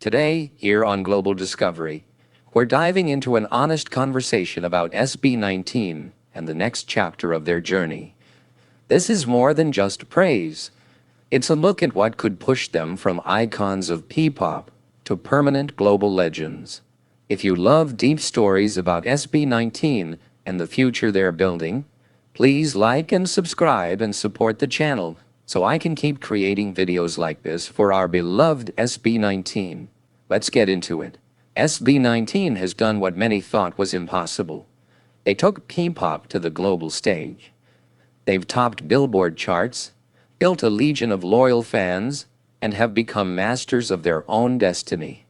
Today, here on Global Discovery, we're diving into an honest conversation about SB19 and the next chapter of their journey. This is more than just praise. It's a look at what could push them from icons of P-pop to permanent global legends. If you love deep stories about SB19 and the future they're building, please like and subscribe and support the channel so I can keep creating videos like this for our beloved SB19. Let's get into it. SB19 has done what many thought was impossible. They took P-pop to the global stage. They've topped Billboard charts, built a legion of loyal fans, and have become masters of their own destiny.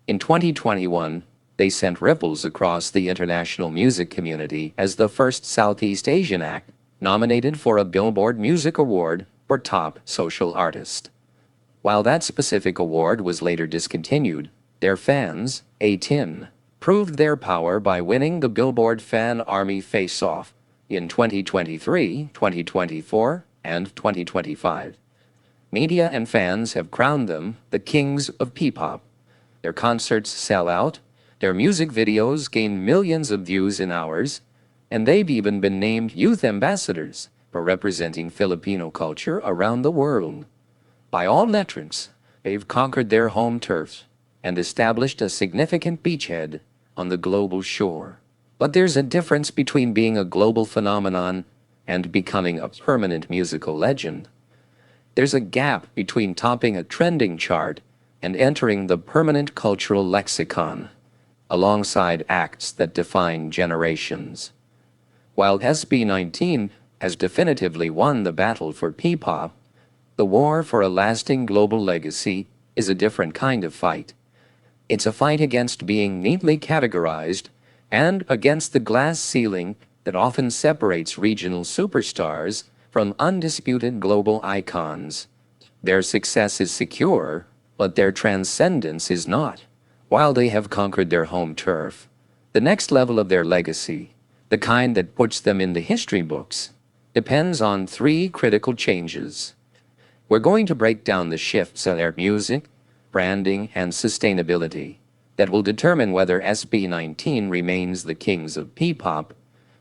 In 2021, they sent ripples across the international music community as the first Southeast Asian act nominated for a Billboard Music Award for Top Social Artist. While that specific award was later discontinued, their fans, 18, proved their power by winning the Billboard Fan Army Face-Off in 2023, 2024, and 2025. Media and fans have crowned them the kings of P-pop. Their concerts sell out, their music videos gain millions of views in hours, and they've even been named youth ambassadors for representing Filipino culture around the world. By all metrics, they've conquered their home turf and established a significant beachhead on the global shore. But there's a difference between being a global phenomenon and becoming a permanent musical legend. There's a gap between topping a trending chart and entering the permanent cultural lexicon, alongside acts that define generations. While SB19 has definitively won the battle for P-pop, the war for a lasting global legacy is a different kind of fight. It's a fight against being neatly categorized and against the glass ceiling that often separates regional superstars from undisputed global icons. Their success is secure, but their transcendence is not. While they have conquered their home turf, the next level of their legacy, the kind that puts them in the history books, depends on three critical changes. We're going to break down the shifts in their music, branding, and sustainability that will determine whether SB19 remains the kings of P-pop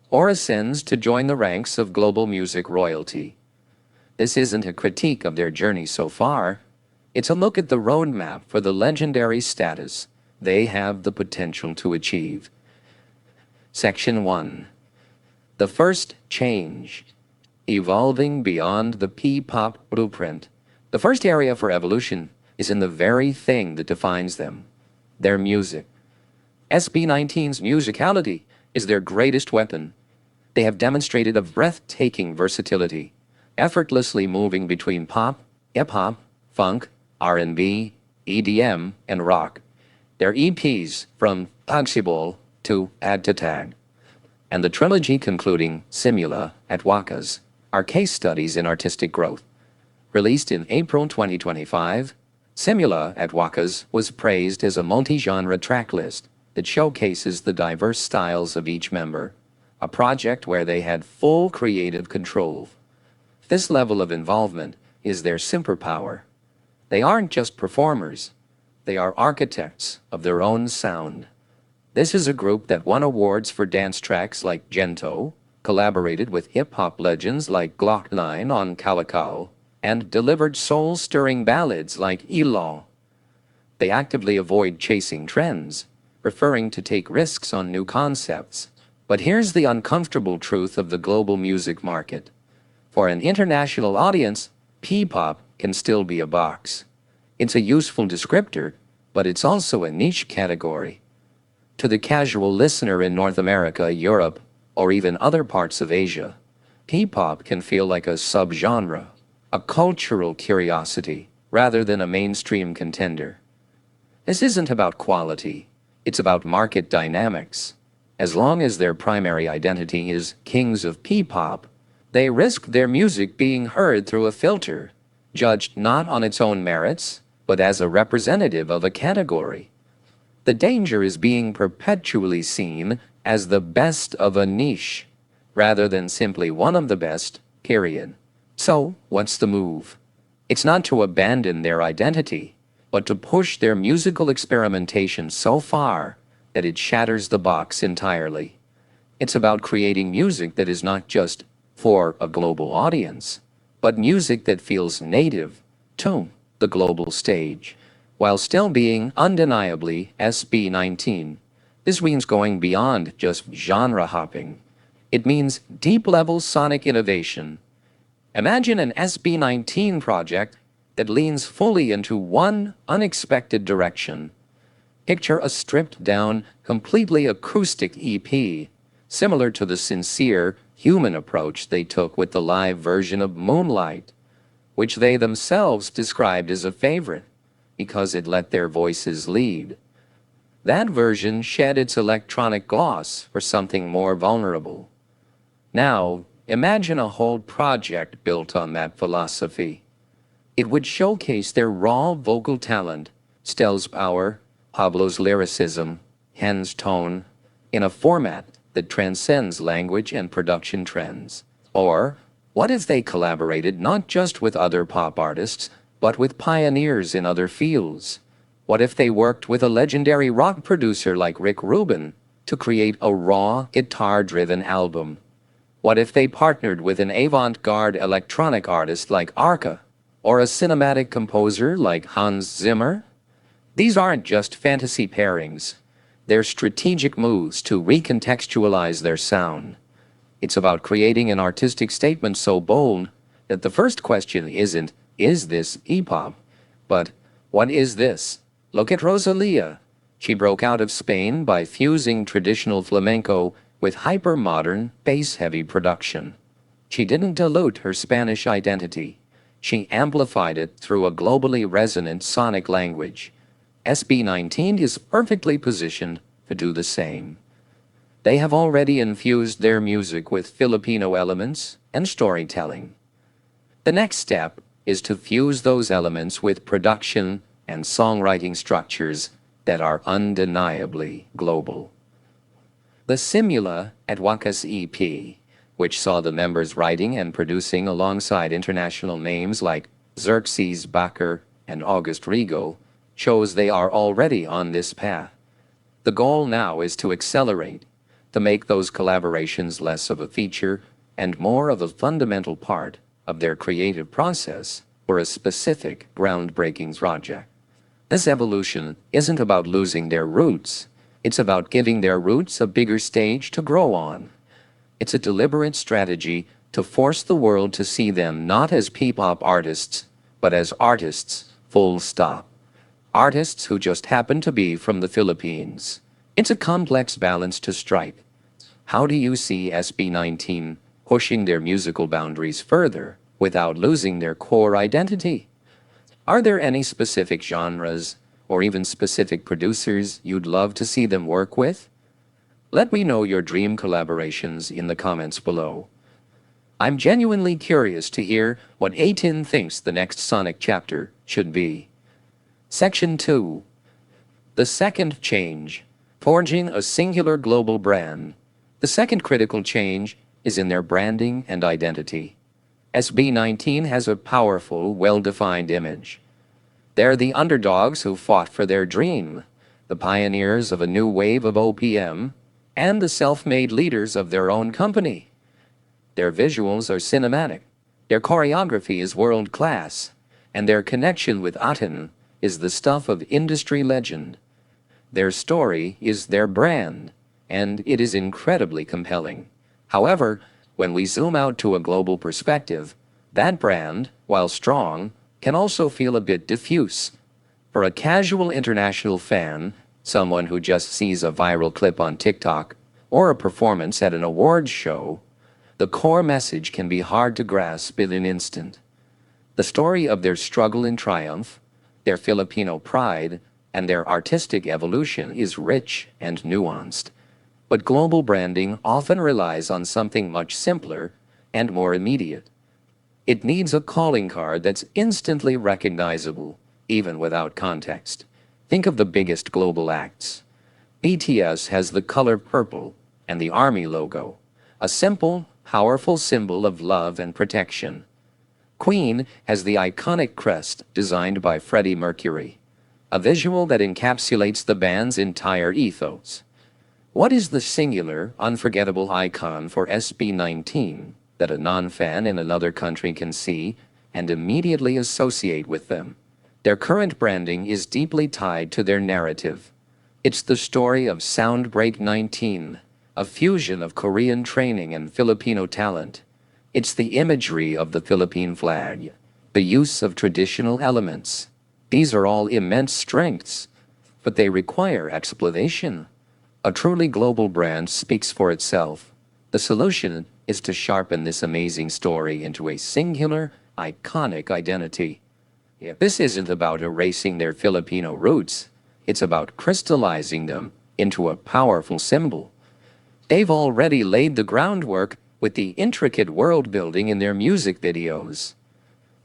or ascends to join the ranks of global music royalty. This isn't a critique of their journey so far. It's a look at the roadmap for the legendary status they have the potential to achieve. Section 1. The first change. Evolving beyond the P-pop blueprint. The first area for evolution is in the very thing that defines them, their music. SB19's musicality is their greatest weapon. They have demonstrated a breathtaking versatility, effortlessly moving between pop, hip-hop, funk, R&B, EDM, and rock. Their EPs, from Tagsibol to Add to Tag, and the trilogy concluding Simula at Wakas, are case studies in artistic growth. Released in April 2025, Simula at Wakas was praised as a multi-genre track list that showcases the diverse styles of each member, a project where they had full creative control. This level of involvement is their superpower. They aren't just performers, they are architects of their own sound. This is a group that won awards for dance tracks like Gento, collaborated with hip-hop legends like Glock 9 on Kalakal, and delivered soul-stirring ballads like Ilaw. They actively avoid chasing trends, preferring to take risks on new concepts. But here's the uncomfortable truth of the global music market. For an international audience, P-pop can still be a box. It's a useful descriptor, but it's also a niche category. To the casual listener in North America, Europe, or even other parts of Asia, P-pop can feel like a subgenre, a cultural curiosity, rather than a mainstream contender. This isn't about quality, it's about market dynamics. As long as their primary identity is kings of P-pop, they risk their music being heard through a filter, judged not on its own merits, but as a representative of a category. The danger is being perpetually seen as the best of a niche, rather than simply one of the best, period. So, what's the move? It's not to abandon their identity. but to push their musical experimentation so far that it shatters the box entirely. It's about creating music that is not just for a global audience, but music that feels native to the global stage, while still being undeniably SB19. This means going beyond just genre hopping. It means deep-level sonic innovation. Imagine an SB19 project that leans fully into one unexpected direction. Picture a stripped-down, completely acoustic EP, similar to the sincere, human approach they took with the live version of Moonlight, which they themselves described as a favorite because it let their voices lead. That version shed its electronic gloss for something more vulnerable. Now, imagine a whole project built on that philosophy. It would showcase their raw vocal talent, Stell's power, Pablo's lyricism, Hen's tone, in a format that transcends language and production trends. Or, what if they collaborated not just with other pop artists, but with pioneers in other fields? What if they worked with a legendary rock producer like Rick Rubin to create a raw, guitar-driven album? What if they partnered with an avant-garde electronic artist like Arca, or a cinematic composer like Hans Zimmer? These aren't just fantasy pairings. They're strategic moves to recontextualize their sound. It's about creating an artistic statement so bold that the first question isn't, is this hip-hop? But, what is this? Look at Rosalia. She broke out of Spain by fusing traditional flamenco with hyper-modern, bass-heavy production. She didn't dilute her Spanish identity. She amplified it through a globally resonant sonic language. SB19 is perfectly positioned to do the same. They have already infused their music with Filipino elements and storytelling. The next step is to fuse those elements with production and songwriting structures that are undeniably global. The Simula at Wakas EP, which saw the members writing and producing alongside international names like Xerxes Bakker and August Rigo, shows they are already on this path. The goal now is to accelerate, to make those collaborations less of a feature and more of a fundamental part of their creative process for a specific groundbreaking project. This evolution isn't about losing their roots. It's about giving their roots a bigger stage to grow on. It's a deliberate strategy to force the world to see them not as P-pop artists, but as artists, full stop. Artists who just happen to be from the Philippines. It's a complex balance to strike. How do you see SB19 pushing their musical boundaries further without losing their core identity? Are there any specific genres or even specific producers you'd love to see them work with? Let me know your dream collaborations in the comments below. I'm genuinely curious to hear what Atin thinks the next Sonic chapter should be. Section 2. The second change. Forging a singular global brand. The second critical change is in their branding and identity. SB19 has a powerful, well-defined image. They're the underdogs who fought for their dream, the pioneers of a new wave of OPM, and the self-made leaders of their own company. Their visuals are cinematic, their choreography is world-class, and their connection with Atin is the stuff of industry legend. Their story is their brand, and it is incredibly compelling. However, when we zoom out to a global perspective, that brand, while strong, can also feel a bit diffuse. For a casual international fan, someone who just sees a viral clip on TikTok or a performance at an awards show, the core message can be hard to grasp in an instant. The story of their struggle and triumph, their Filipino pride, and their artistic evolution is rich and nuanced. But global branding often relies on something much simpler and more immediate. It needs a calling card that's instantly recognizable, even without context. Think of the biggest global acts. BTS has the color purple and the army logo, a simple, powerful symbol of love and protection. Queen has the iconic crest designed by Freddie Mercury, a visual that encapsulates the band's entire ethos. What is the singular, unforgettable icon for SB19 that a non-fan in another country can see and immediately associate with them? Their current branding is deeply tied to their narrative. It's the story of Soundbreak 19, a fusion of Korean training and Filipino talent. It's the imagery of the Philippine flag, the use of traditional elements. These are all immense strengths, but they require explanation. A truly global brand speaks for itself. The solution is to sharpen this amazing story into a singular, iconic identity. This isn't about erasing their Filipino roots. It's about crystallizing them into a powerful symbol. They've already laid the groundwork with the intricate world building in their music videos.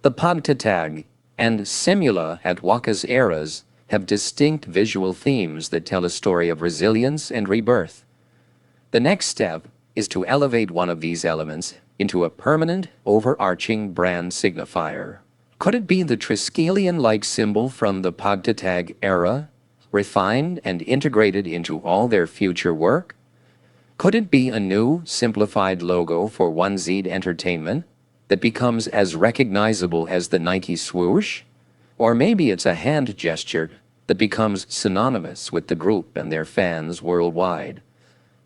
The pagtatag and simula at Waka's eras have distinct visual themes that tell a story of resilience and rebirth. The next step is to elevate one of these elements into a permanent, overarching brand signifier. Could it be the Triskelion-like symbol from the pagtatag era, refined and integrated into all their future work? Could it be a new, simplified logo for 1Z Entertainment that becomes as recognizable as the Nike swoosh? Or maybe it's a hand gesture that becomes synonymous with the group and their fans worldwide.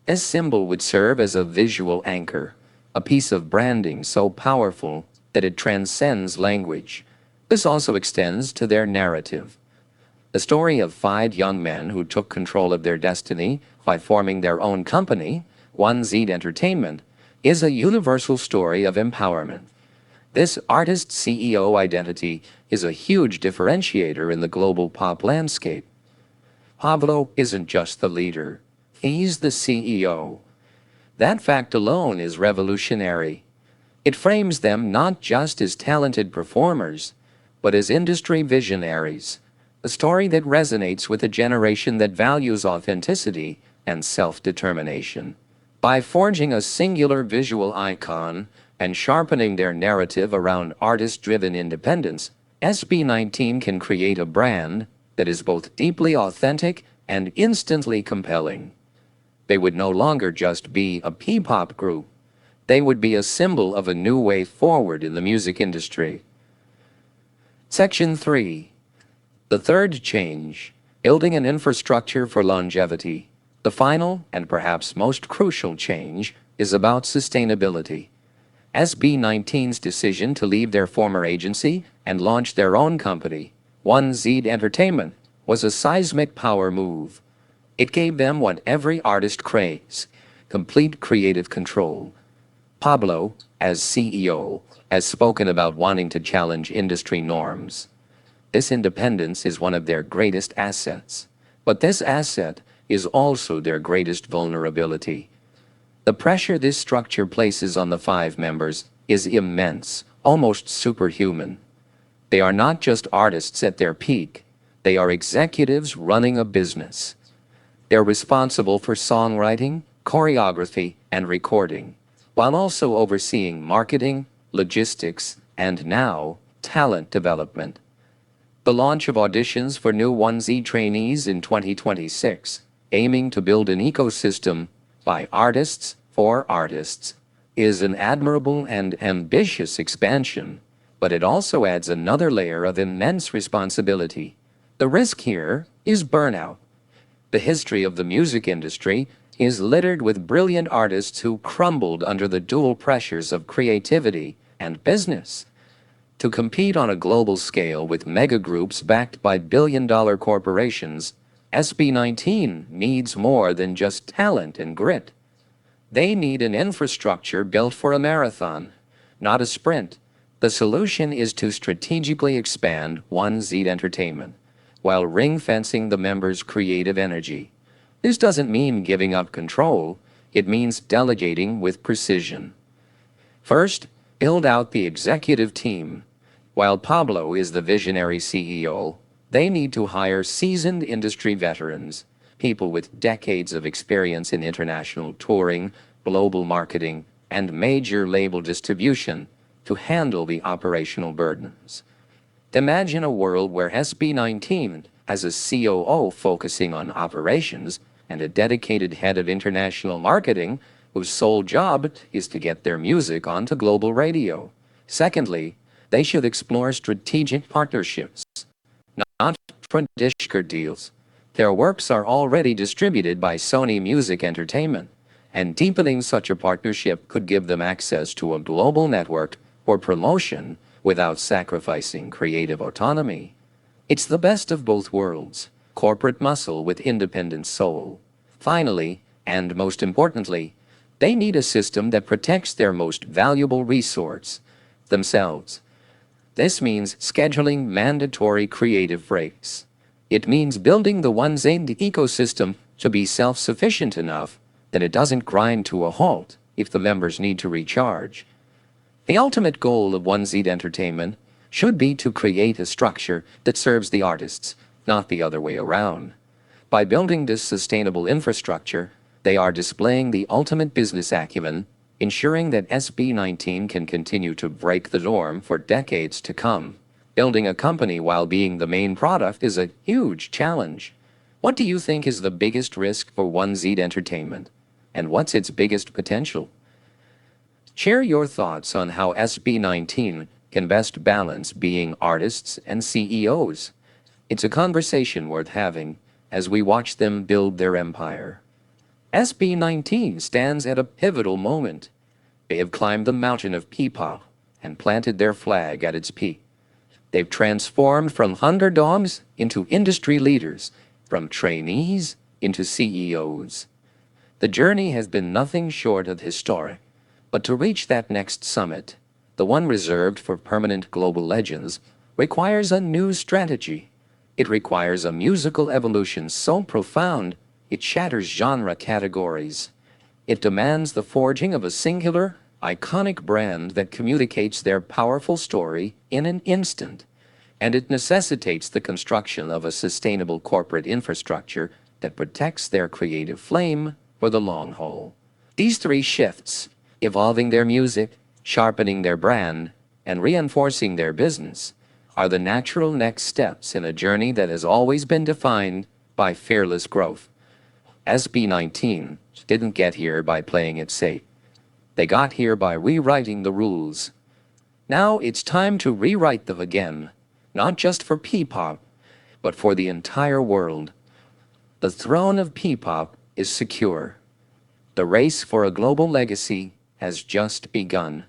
This symbol would serve as a visual anchor, a piece of branding so powerful that it transcends language. This also extends to their narrative. The story of 5 young men who took control of their destiny by forming their own company, 1Z Entertainment, is a universal story of empowerment. This artist-CEO identity is a huge differentiator in the global pop landscape. Pablo isn't just the leader, he's the CEO. That fact alone is revolutionary. It frames them not just as talented performers, but as industry visionaries, a story that resonates with a generation that values authenticity and self-determination. By forging a singular visual icon and sharpening their narrative around artist-driven independence, SB19 can create a brand that is both deeply authentic and instantly compelling. They would no longer just be a PPop group. They would be a symbol of a new way forward in the music industry. Section 3. The third change, building an infrastructure for longevity. The final, and perhaps most crucial change, is about sustainability. SB19's decision to leave their former agency and launch their own company, 1Z Entertainment, was a seismic power move. It gave them what every artist craves: complete creative control. Pablo, as CEO, has spoken about wanting to challenge industry norms. This independence is one of their greatest assets, but this asset is also their greatest vulnerability. The pressure this structure places on the 5 members is immense, almost superhuman. They are not just artists at their peak, they are executives running a business. They're responsible for songwriting, choreography, and recording, while also overseeing marketing, logistics, and now, talent development. The launch of auditions for new 1Z trainees in 2026, aiming to build an ecosystem by artists for artists, is an admirable and ambitious expansion, but it also adds another layer of immense responsibility. The risk here is burnout. The history of the music industry is littered with brilliant artists who crumbled under the dual pressures of creativity and business. To compete on a global scale with mega groups backed by billion-dollar corporations, SB19 needs more than just talent and grit. They need an infrastructure built for a marathon, not a sprint. The solution is to strategically expand 1Z Entertainment, while ring-fencing the members' creative energy. This doesn't mean giving up control, it means delegating with precision. First, build out the executive team. While Pablo is the visionary CEO, they need to hire seasoned industry veterans, people with decades of experience in international touring, global marketing, and major label distribution to handle the operational burdens. Imagine a world where SB19 has a COO focusing on operations and a dedicated head of international marketing whose sole job is to get their music onto global radio. Secondly, they should explore strategic partnerships, not traditional deals. Their works are already distributed by Sony Music Entertainment, and deepening such a partnership could give them access to a global network for promotion without sacrificing creative autonomy. It's the best of both worlds, corporate muscle with independent soul. Finally, and most importantly, they need a system that protects their most valuable resource, themselves. This means scheduling mandatory creative breaks. It means building the OneZ ecosystem to be self-sufficient enough that it doesn't grind to a halt if the members need to recharge. The ultimate goal of OneZ Entertainment should be to create a structure that serves the artists, not the other way around. By building this sustainable infrastructure, they are displaying the ultimate business acumen, ensuring that SB19 can continue to break the norm for decades to come. Building a company while being the main product is a huge challenge. What do you think is the biggest risk for OneZ Entertainment? And what's its biggest potential? Share your thoughts on how SB19 can best balance being artists and CEOs. It's a conversation worth having as we watch them build their empire. SB19 stands at a pivotal moment. They have climbed the mountain of PPop and planted their flag at its peak. They've transformed from underdogs into industry leaders, from trainees into CEOs. The journey has been nothing short of historic, but to reach that next summit, the one reserved for permanent global legends, requires a new strategy. It requires a musical evolution so profound it shatters genre categories. It demands the forging of a singular, iconic brand that communicates their powerful story in an instant. And it necessitates the construction of a sustainable corporate infrastructure that protects their creative flame for the long haul. These three shifts, evolving their music, sharpening their brand, and reinforcing their business, are the natural next steps in a journey that has always been defined by fearless growth. SB19 didn't get here by playing it safe. They got here by rewriting the rules. Now it's time to rewrite them again, not just for P-pop, but for the entire world. The throne of P-pop is secure. The race for a global legacy has just begun.